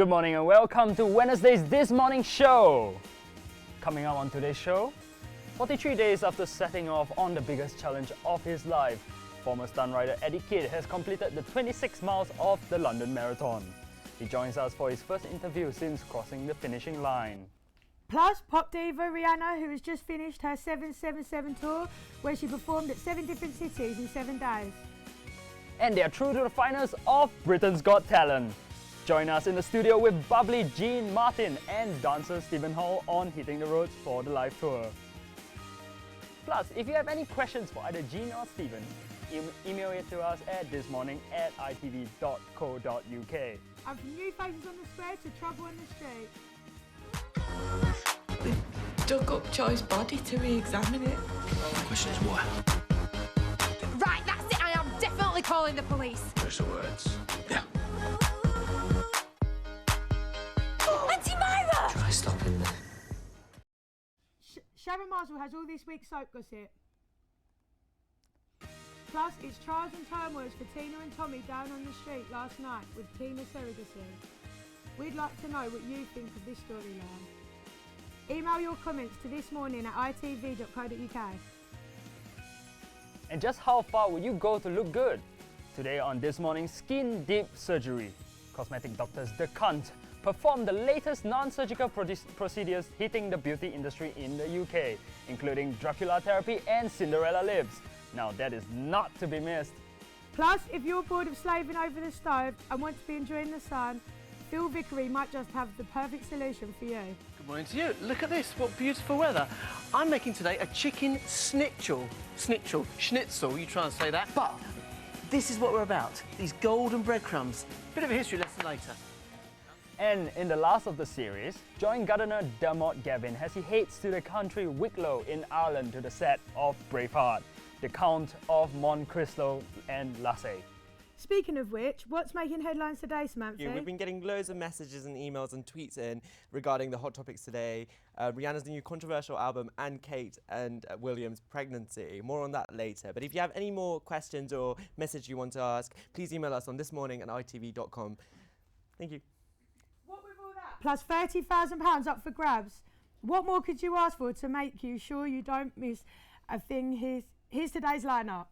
Good morning and welcome to Wednesday's This Morning Show. Coming up on today's show, 43 days after setting off on the biggest challenge of his life, former stunt rider Eddie Kidd has completed the 26 miles of the London Marathon. He joins us for his first interview since crossing the finishing line. Plus, pop diva Rihanna, who has just finished her 777 tour, where she performed at 7 different cities in 7 days. And they are through to the finals of Britain's Got Talent. Join us in the studio with bubbly Jean Martin and dancer Stephen Hall on hitting the roads for the live tour. Plus, if you have any questions for either Jean or Stephen, email it to us at thismorning@itv.co.uk. And from new faces on the square to trouble on the street. They dug up Joy's body to re-examine it. The question is why? Right, that's it. I am definitely calling the police. Those the words. Yeah. Auntie Myra! Try stopping me. Sharon Marshall has all this week's soap gossip. Plus, it's trials and turmoils for Tina and Tommy down on the street last night with Tina's surrogacy. We'd like to know what you think of this storyline. Email your comments to thismorning@itv.co.uk. And just how far will you go to look good? Today on This Morning's Skin Deep Surgery, cosmetic doctors The Cunt perform the latest non-surgical procedures hitting the beauty industry in the UK, including Dracula therapy and Cinderella lips. Now that is not to be missed. Plus, if you're bored of slaving over the stove and want to be enjoying the sun, Phil Vickery might just have the perfect solution for you. Good morning to you. Look at this, what beautiful weather. I'm making today a chicken schnitzel, you try and say that. But this is what we're about, these golden breadcrumbs. Bit of a history lesson later. And in the last of the series, join gardener Dermot Gavin as he heads to the country Wicklow in Ireland to the set of Braveheart, the Count of Monte Cristo and Lasse. Speaking of which, what's making headlines today, Samantha? We've been getting loads of messages and emails and tweets in regarding the hot topics today. Rihanna's new controversial album and Kate and William's pregnancy. More on that later. But if you have any more questions or message you want to ask, please email us on thismorning@itv.com. Thank you. What with all that? Plus £30,000 up for grabs. What more could you ask for to make you sure you don't miss a thing? Here's today's lineup.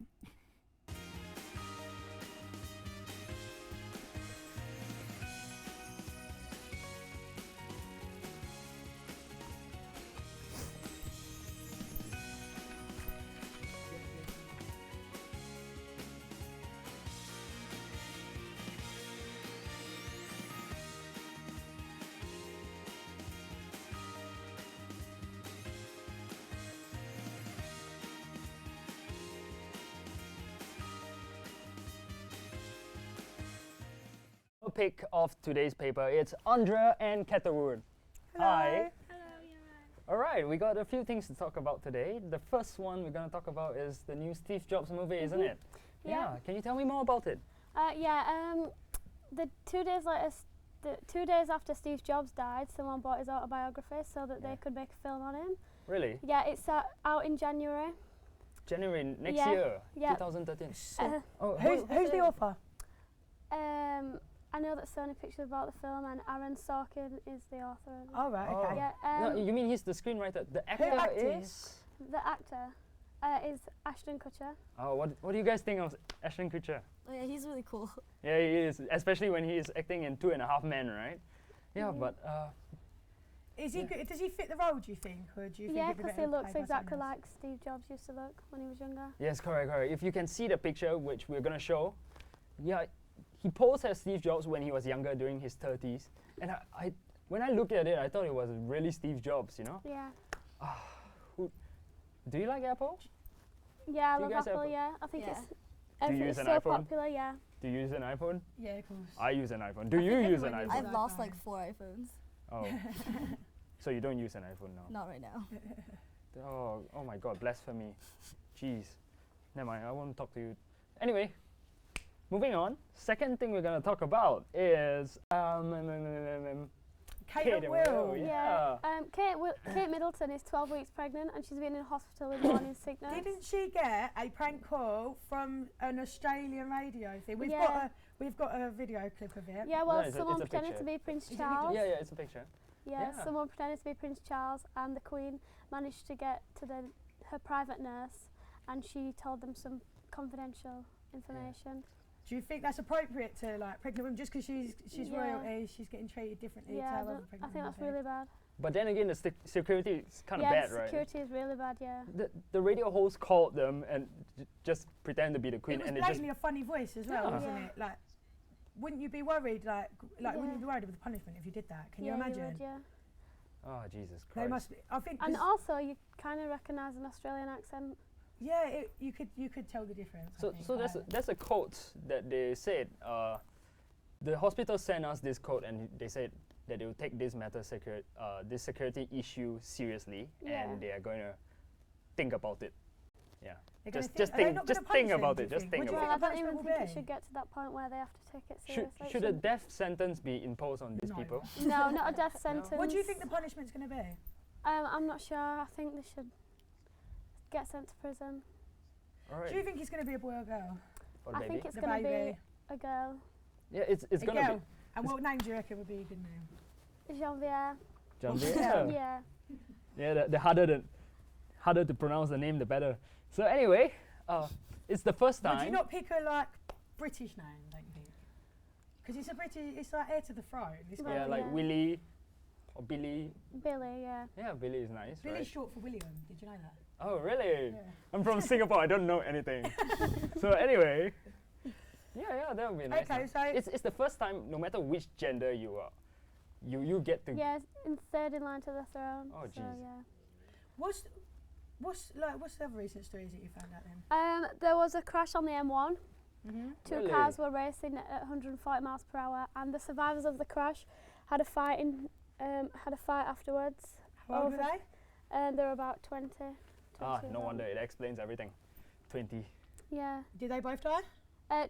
Pick of today's paper, it's Andrea and Catherwood. Hi. Hello, you're right. Alright, we got a few things to talk about today. The first one we're going to talk about is the new Steve Jobs movie, isn't it? Yeah. Can you tell me more about it? The 2 days later, the 2 days after Steve Jobs died, someone bought his autobiography so that they could make a film on him. Really? Yeah, it's out in January. January next Yeah. year, Yeah. 2013. Who's the author? I know that Sony Pictures bought the film, and Aaron Sorkin is the author of it. Oh, right, okay. Yeah, No, you mean he's the screenwriter? The actor acted? is? the actor is Ashton Kutcher. Oh, what do you guys think of Ashton Kutcher? Oh yeah, he's really cool. Yeah, he is, especially when he is acting in 2.5 Men, right? Yeah, but Is he good? Does he fit the role, do you think? Or do you think Yeah, it'd be because better he played looks by exactly someone else? like Steve Jobs used to look when he was younger. yes, correct. If you can see the picture, which we're gonna show, yeah, he posed as Steve Jobs when he was younger, during his 30s, and I when I looked at it, I thought it was really Steve Jobs, you know? Yeah. Do you like Apple? Yeah, I Do you love guys Apple, have- yeah. I think Yeah. it's Do you everything use is an so iPhone? popular, yeah. Do you use an iPhone? Yeah, of course. I use an iPhone. Do you use an everyone iPhone? uses I've lost iPhone. like 4 iPhones. Oh. So you don't use an iPhone now? Not right now. Oh my God, blasphemy. Jeez. Never mind, I won't talk to you. Anyway, moving on. Second thing we're gonna talk about is Kate and Will. Yeah. Kate Middleton is 12 weeks pregnant and she's been in hospital with morning sickness. Didn't she get a prank call from an Australian radio thing? We've got a video clip of it. Yeah, well, No, it's someone a pretended picture. to be Prince Is it Charles. Yeah, it's a picture. Yeah, Yeah. someone pretended to be Prince Charles, and the Queen managed to get to her private nurse, and she told them some confidential information. Do you think that's appropriate to like pregnant women just because she's royalty? She's getting treated differently to Yeah, other I pregnant think that's women? really bad. But then again, the security is kind of Yeah, bad, the right? security is really bad. Yeah. The radio host called them and just pretend to be the Queen, It was and it just blatantly a funny voice as well, Yeah. wasn't Yeah. it? Like, wouldn't you be worried? Like, Yeah. wouldn't you be worried with the punishment if you did that? Can you Yeah, imagine? would, yeah. oh Jesus Christ. They must be. I think. And 'cause- also, you kind of recognise an Australian accent. yeah, you could tell the difference. I So think, so that's a quote that they said. The hospital sent us this quote, and they said that they will take this this security issue seriously, Yeah. and they are going to think about it. Yeah. They're gonna Just think- are they think not just gonna think punish him, about do it. you Just think? think What do you about Well, I it. the don't even punishment will think it be? should get to that point where they have to take it Should seriously. It should a shouldn't- death sentence be imposed on these No. people? No, not a death sentence. What do you think the punishment's going to be? I'm not sure. I think they should get sent to prison. All right. Do you think it's going to be a boy or girl? For the I baby? think it's The going to baby. be a girl. Yeah, it's A gonna girl. And what name do you reckon would be a good name? Jean-Pierre. be John Deere. Yeah. Yeah. Yeah, the harder to pronounce the name, the better. So anyway, it's the first Would you time. not pick a like British name? Don't you think? Because it's a British. It's like heir to the throne. It's Right. Yeah, got- like Yeah. Willie or Billy. Billy, yeah. Yeah, Billy is nice, Billy's right? short for William. Did you know that? Oh, really? Yeah. I'm from Singapore. I don't know anything. So anyway, yeah, that would be nice. Okay, now. so- it's the first time, no matter which gender you are, you get to. Yeah, in third in line to the throne. Oh, so, jeez. yeah. What's the other recent stories that you found out then? There was a crash on the M1. Mm-hmm. Two Really? cars were racing at 140 miles per hour, and the survivors of the crash had a fight afterwards. How old were Over- they? They were about 20. Ah, 20 no about. wonder it explains everything. 20. Yeah. Did they both die?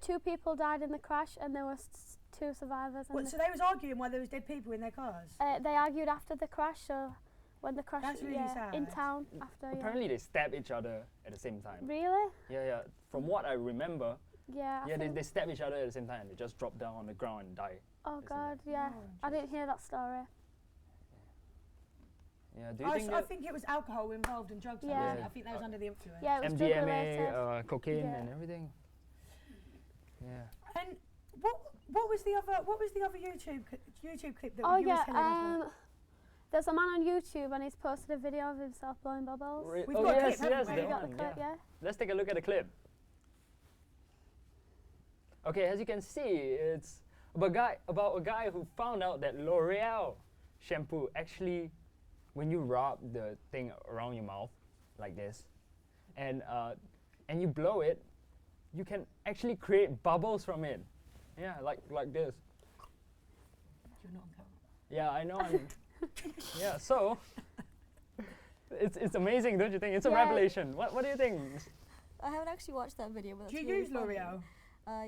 Two people died in the crash, and there was two survivors. And What, so they was arguing while there was dead people in their cars? they argued after the crash, so when the crash, That's really yeah, in sad. town after. Apparently they stab each other at the same time. Yeah. Really? Yeah. From what I remember, Yeah. I yeah, think they stab each other at the same time and they just drop down on the ground and die. Oh isn't God, it? yeah. Oh, I didn't hear that story. Yeah, do you think I that think it was alcohol involved and drugs. Yeah. Yeah. I think they was under the influence. Yeah, it was drug MDMA, related. cocaine Yeah. and everything? Yeah. And what was the other YouTube clip that Oh you yeah. was telling us about? There's a man on YouTube and he's posted a video of himself blowing bubbles. We've oh got a yes, clip, haven't yes, we? that You got the one. clip, Yeah. yeah? Let's take a look at the clip. Okay, as you can see, it's about a guy who found out that L'Oreal shampoo actually, when you rub the thing around your mouth like this, and you blow it, you can actually create bubbles from it. Yeah, like this. You're not on camera. Yeah, I know. Yeah, so it's amazing, don't you think? It's a Yeah. revelation. What do you think I haven't actually watched that video, but Do it's you really use funny. L'Oreal?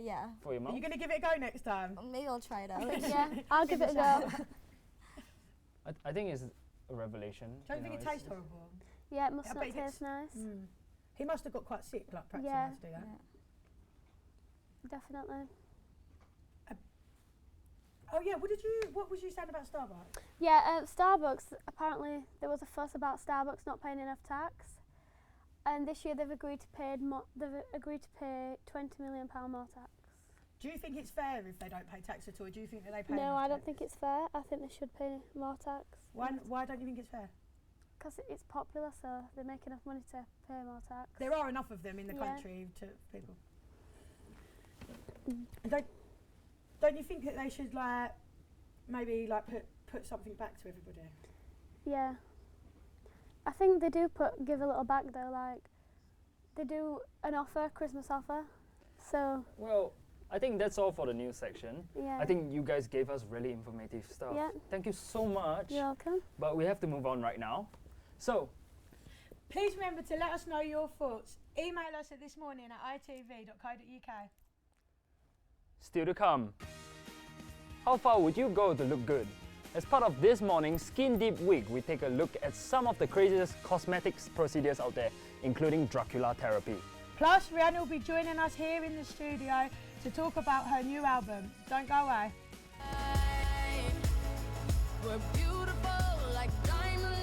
Yeah. for your Are mouth? you going to give it a go next time? Maybe I'll try it out. Yeah, I'll give it a go. I think it's a revelation. Don't you think know, it tastes horrible. Yeah, it must I not bet it gets- taste nice. Mm. He must have got quite sick, like practicing Yeah. how to do that. Definitely. Oh yeah, what was you saying about Starbucks? Yeah, Starbucks, apparently there was a fuss about Starbucks not paying enough tax. And this year they've agreed to pay £20 million more tax. Do you think it's fair if they don't pay tax at all? Do you think that they pay No, enough I don't tax? think it's fair. I think they should pay more tax. Why don't you think it's fair? Because it's popular, so they make enough money to pay more tax. There are enough of them in the Yeah. country to people. Don't you think that they should like maybe like put something back to everybody? Yeah. I think they do give a little back though, like they do an offer, Christmas offer. So Well, I think that's all for the news section. yeah. I think you guys gave us really informative stuff. Yeah. Thank you so much. You're welcome. But we have to move on right now. So, Please remember to let us know your thoughts. Email us at thismorning@itv.co.uk. still to come. How far would you go to look good? As part of this morning's Skin Deep Week, we take a look at some of the craziest cosmetics procedures out there, including Dracula therapy. Plus, Rihanna will be joining us here in the studio to talk about her new album. Don't go away. We're beautiful like diamonds.